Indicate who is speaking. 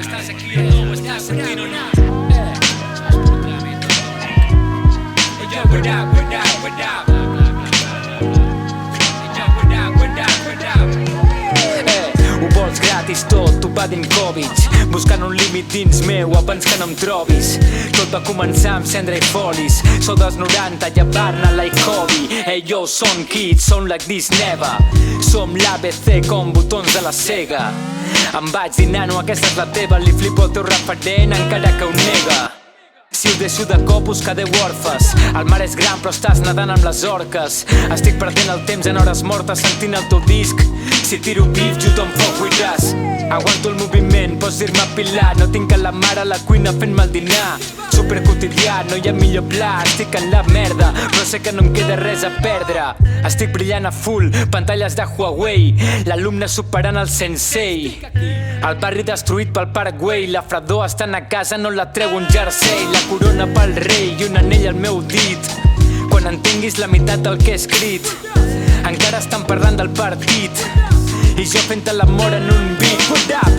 Speaker 1: Estàs aquí o no, ho estàs sentint o no? What up, what up, what up? Ho vols gratis tot, tu va dins Covid, buscant un límit dins meu abans que no em trobis. Tot va començar amb cendra i folis, sou dels 90, llevar-ne like hobby. Hey yo, són kids, són like this never. Som l'ABC com botons de la Sega. Em vaig dir, nano, aquesta és la teva, li flipo el teu referent encara que ho nega. Si ho deixo de cop us quedeu orfes. El mar és gran però estàs nedant amb les orques. Estic perdent el temps en hores mortes sentint el teu disc. Si tiro pif, you don't fuck with us. Aguanto el moviment, pots dir-me pilar. No tinc a la mare a la cuina fent-me el dinar. Super quotidià, no hi ha millor pla. Estic en la merda, però sé que no em queda res a perdre. Estic brillant a full, pantalles de Huawei. L'alumne superant el sensei. El barri destruït pel Paraguay. La fredor estant a casa no la treu un jersei. La corona pel rei i un anell al meu dit. Quan entenguis la meitat del que he escrit, encara estan parlant del partit i jo fent-te l'amor en un beat. What up?